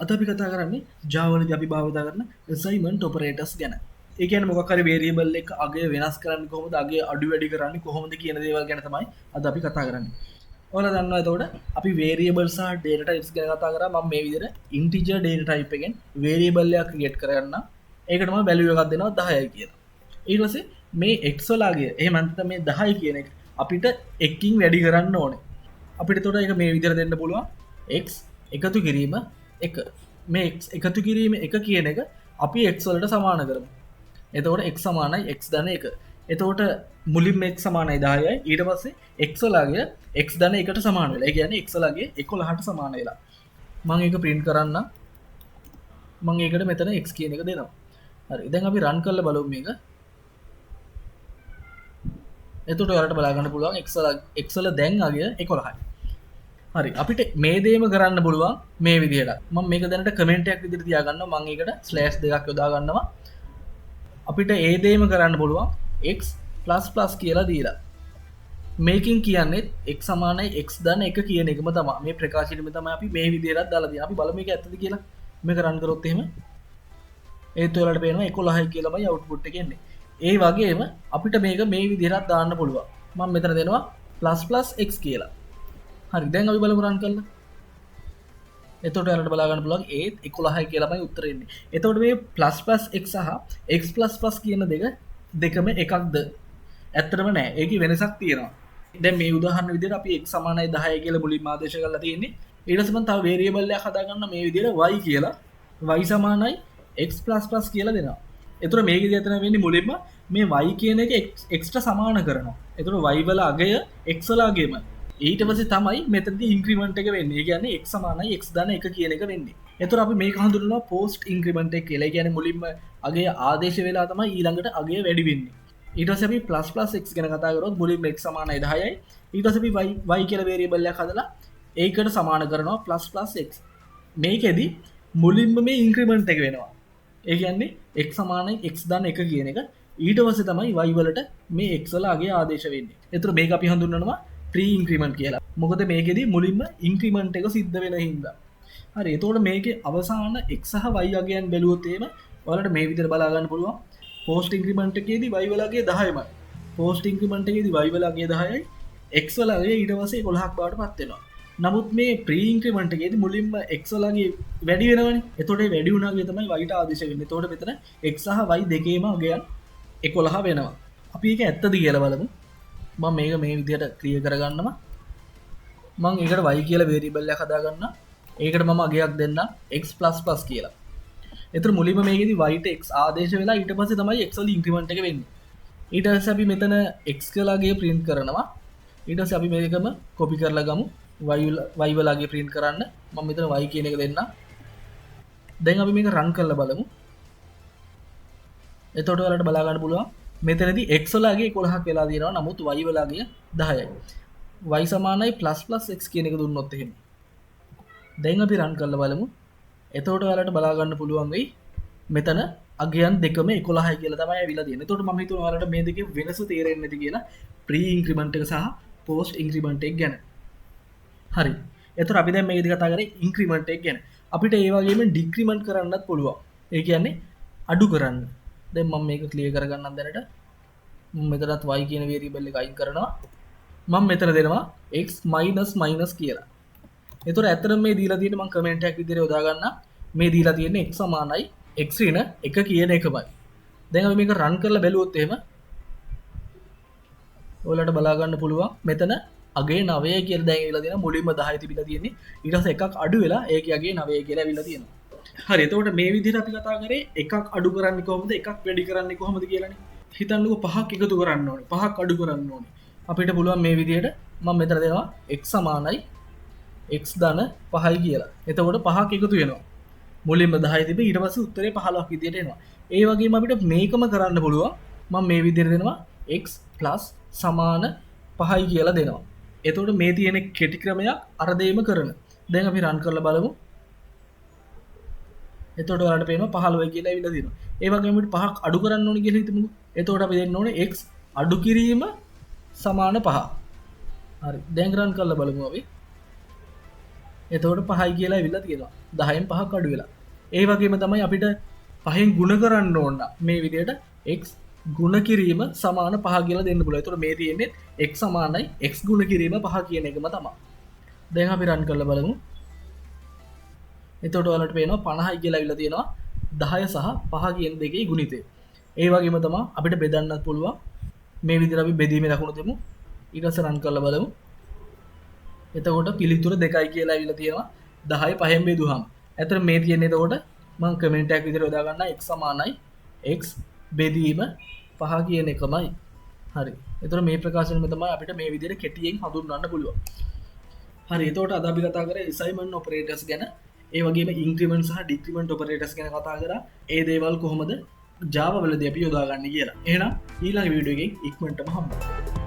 අද අපි කතා කරන්නේ Java වලදී අපි භාවිත කරන assignment operators ගැන. ඒ කියන්නේ මොකක් හරි variable එක අගය වෙනස් කරන්නේ කොහොමද, අගය අඩු වැඩි කරන්නේ කොහොමද කියන දේවල් ගැන තමයි අද අපි කතා කරන්නේ. ඔයාලා දන්නවා එතකොට අපි variable සහ data types ගැන කතා කරා. මම මේ විදිහට integer data type එකෙන් variable එකක් create කරගන්න. ඒකට මම value එකක් දෙනවා 10යි කියලා. ඊට පස්සේ මේ x වල අගය එහෙම නැත්නම් මේ 10 කියන එක අපිට එකකින් වැඩි කරන්න ඕනේ. අපිට එතකොට ඒක මේ විදිහට දෙන්න පුළුවන් x එකතු කිරීම එක මේ එකතු කිරීම එක කියන එක අපි x වලට සමාන කරමු. එතකොට x සමානයි x ධන 1. එතකොට මුලින්ම x සමානයි 10යි. ඊට පස්සේ x වලගේ x ධන 1ට සමාන වෙලා. ඒ කියන්නේ x වලගේ 11ට සමාන වෙලා. මම ඒක print කරන්න. මම ඒකට මෙතන x කියන එක දෙනවා. හරි. දැන් අපි run කරලා බලමු මේක. එතකොට ඔයාලට බලා ගන්න පුළුවන් x වල දැන් අගය 11යි. හරි, අපිට මේ දේම කරන්න පුළුවන් මේ විදිහට. මම මේක දැනට කමෙන්ට් එකක් විදිහට තියාගන්නවා. මම ඒකට ස්ලෑෂ් දෙකක් යොදා ගන්නවා. අපිට ඒ දේම කරන්න පුළුවන් x කියලා දීලා. මේකෙන් කියන්නේ x සමානයි x ධන 1 කියන එකම තමයි. මේ ප්‍රකාශනෙම තමයි අපි මේ විදිහට දාලා තියෙන්නේ. අපි බලමු මේක ඇත්තද කියලා. මේක රන් කරොත් එහෙම ඒත් ඔයාලට පේනවා 11යි කියලාමයි අවුට්පුට් එක එන්නේ. ඒ වගේම අපිට මේක මේ විදිහට දාන්න පුළුවන්. මම මෙතන දෙනවා ++ x කියලා. හරි, දැන් අපි බලමු රන් කරලා. එතකොට ඔයාලට බලා ගන්න පුළුවන් ඒත් 11යි කියලාමයි උත්තරේ එන්නේ. එතකොට මේ ++ x සහ x++ කියන දෙකම එකක්ද? ඇත්තටම නෑ. ඒකේ වෙනසක් තියෙනවා. දැන් මේ උදාහරණ විදිහට අපි x සමානයි 10යි කියලා මුලින්ම ආදේශ කරලා තියෙන්නේ. ඊට පස්සේ මම තව වේරියබල් එකක් හදා ගන්න මේ විදිහට y කියලා. y සමානයි x++ කියලා දෙනවා. එතකොට මේකේදී එතන වෙන්නේ මුලින්ම මේ y කියන එක x ට සමාන කරනවා. එතකොට y වල අගය x වල අගයම. ඊට පස්සේ තමයි මෙතනදී ඉන්ක්‍රිමන්ට් එක වෙන්නේ. ඒ කියන්නේ x සමානයි x ධන 1 කියන එක වෙන්නේ. එතකොට අපි මේක හඳුන්වනවා post increment එක කියලා. ඒ කියන්නේ මුලින්ම අගය ආදේශ වෙලා තමයි ඊළඟට අගය වැඩි වෙන්නේ. ඊට පස්සේ අපි ++ x ගැන කතා කරොත් මුලින්ම x සමානයි 10යි. ඊට පස්සේ අපි y කියලා වේරියබල් එකක් හදලා ඒකට සමාන කරනවා ++ x. මේකෙදි මුලින්ම මේ ඉන්ක්‍රිමන්ට් එක වෙනවා. ඒ කියන්නේ x සමානයි x ධන 1 කියන එක. ඊට පස්සේ තමයි y වලට මේ x වල අගය ආදේශ වෙන්නේ. එතකොට මේක අපි හඳුන්වනවා ප්‍රී ඉන්ක්‍රිමන්ට් කියලා. මොකද මේකෙදි මුලින්ම ඉන්ක්‍රිමන්ට් එක සිද්ධ වෙන හින්දා. හරි, එතකොට මේකේ අවසාන x සහ y අගයන් බැලුවොත් එහෙම ඔයාලට මේ විදිහට බලා ගන්න පුළුවන්. පෝස්ට් ඉන්ක්‍රිමන්ට් එකේදී y වල අගය 10යි. පෝස්ට් ඉන්ක්‍රිමන්ට් එකේදී y වල අගය 10යි. x වල අගය ඊට පස්සේ 11ක් බවට පත් වෙනවා. නමුත් මේ ප්‍රී ඉන්ක්‍රිමන්ට් එකේදී මුලින්ම x වල අගය වැඩි වෙනවනේ. එතකොට ඒ වැඩි වුණාගේ තමයි y ට ආදේශ වෙන්නේ. එතකොට මෙතන x සහ y දෙකේම අගයන් 11 වෙනවා. අපි ඒක ඇත්තද කියලා බලමු. මම මේක මේ විදිහට ක්ලියර් කරගන්නවා. මම ඒකට y කියලා වේරියබල් එකක් හදාගන්න. ඒකට මම අගයක් දෙන්න x++ කියලා. එතකොට මුලින්ම මේකෙදි y ට x ආදේශ වෙලා ඊට පස්සේ තමයි x වල ඉන්ක්‍රිමන්ට් එක වෙන්නේ. ඊට පස්සේ අපි මෙතන x කියලා අගය print කරනවා. ඊට පස්සේ අපි මේකම copy කරලා ගමු. y වල අගය print කරන්න. මම මෙතන y කියන එක දෙන්න. දැන් අපි මේක run කරලා බලමු. එතකොට ඔයාලට බලා ගන්න පුළුවන් මෙතනදී x වල අගය 11ක් වෙලා තියෙනවා. නමුත් y වල අගය 10යි. y සමානයි ++ x කියන එක දුන්නොත් එහෙම. දැන් අපි run කරලා බලමු. එතකොට ඔයාලට බලා ගන්න පුළුවන් වෙයි මෙතන අගයන් දෙකම 11යි කියලා තමයි ඇවිල්ලා තියෙන්නේ. එතකොට මම හිතුවා ඔයාලට මේ දෙකේ වෙනස තේරෙන්නේ නැති කියලා ප්‍රී ඉන්ක්‍රිමන්ට් එක සහ පෝස්ට් ඉන්ක්‍රිමන්ට් එක ගැන. හරි. එතකොට අපි දැන් මේකදී කතා කරේ ඉන්ක්‍රිමන්ට් එක ගැන. අපිට ඒ වගේම ඩික්‍රිමන්ට් කරන්නත් පුළුවන්. ඒ කියන්නේ අඩු කරන්න. දැන් මම මේක ක්ලියර් කරගන්නම් දැනට. මම මෙතනත් y කියන වේරියබල් එක අයින් කරනවා. මම මෙතන දෙනවා x කියලා. එතකොට ඇත්තටම මේ දීලා තියෙන්නේ මම කමෙන්ට් එකක් විදිහට යොදා ගන්න. මේ දීලා තියෙන්නේ x සමානයි x ඍණ 1 කියන එකමයි. දැන් අපි මේක රන් කරලා බැලුවොත් එහෙම ඔයාලට බලා ගන්න පුළුවන් මෙතන අගේ 9 කියලා දැන් ඇවිල්ලා තියෙනවා. මුලින්ම 10 තිබිලා තියෙන්නේ. ඊට පස්සේ එකක් අඩු වෙලා ඒකේ අගේ 9 කියලා ඇවිල්ලා තියෙනවා. හරි, එතකොට මේ විදිහට අපි කතා කරේ එකක් අඩු කරන්නේ කොහොමද, එකක් වැඩි කරන්නේ කොහොමද කියලානේ. හිතන්නකෝ පහක් එකතු කරන්න ඕනේ, පහක් අඩු කරන්න ඕනේ. අපිට පුළුවන් මේ විදිහට මම මෙතන දෙනවා x සමානයි x ධන 5යි කියලා. එතකොට පහක් එකතු වෙනවා. මුලින්ම 10 තිබේ ඊට පස්සේ උත්තරේ 15ක් විදිහට එනවා. ඒ වගේම අපිට මේකම කරන්න පුළුවන්. මම මේ විදිහට දෙනවා x සමාන 5යි කියලා දෙනවා. එතකොට මේ තියෙන කෙටි ක්‍රමයක් අර දෙයම කරන. දැන් අපි රන් කරලා බලමු. එතකොට ඔයාලට පේනවා 15යි කියලා ඇවිල්ලා තියෙනවා. ඒ වගේම අපිට පහක් අඩු කරන්න ඕනේ කියලා හිතමුකෝ. එතකොට අපි දෙන්න ඕනේ x අඩු කිරීම සමාන 5. හරි. දැන් රන් කරලා බලමු අපි. එතකොට 5යි කියලා ඇවිල්ලා තියෙනවා 10න් 5ක් අඩු වෙලා. ඒ වගේම තමයි අපිට 5න් ගුණ කරන්න ඕන මේ විදිහට x ගුණ කිරීම සමාන 5 කියලා දෙන්න පුළුවන්. එතකොට මේ තියෙන්නේ x සමානයි x ගුණ කිරීම 5 කියන එකම තමයි. දැන් අපි රන් කරලා බලමු. එතකොට ඔයාලට පේනවා 50යි කියලා ඇවිල්ලා තියෙනවා 10 සහ 5 කියන දෙකේ ගුණිතය. ඒ වගේම තමයි අපිට බෙදන්නත් පුළුවන්. මේ විදිහට අපි බෙදීමේ ලකුණු දෙමු. ඊට පස්සේ රන් කරලා බලමු. එතකොට පිළිතුර 2යි කියලා ඇවිල්ලා තියෙනවා 10 5න් බෙදුවාම. ඇත්තට මේ තියෙන්නේ එතකොට මම කමෙන්ට් එකක් විදිහට යොදා ගන්නවා x සමානයි x බෙදීම 5 කියන එකමයි. හරි. එතකොට මේ ප්‍රකාශනය තමයි අපිට මේ විදිහට කෙටියෙන් හඳුන්වන්න පුළුවන්. හරි. එතකොට අද අපි කතා කරේ assignment operators ගැන. ඒ වගේම increment සහ decrement operators ගැන කතා කරා. ඒ දේවල් කොහොමද Java වලදී අපි යොදාගන්නේ කියලා. එහෙනම් ඊළඟ වීඩියෝ එකේ ඉක්මනටම හම්බ වෙනවා.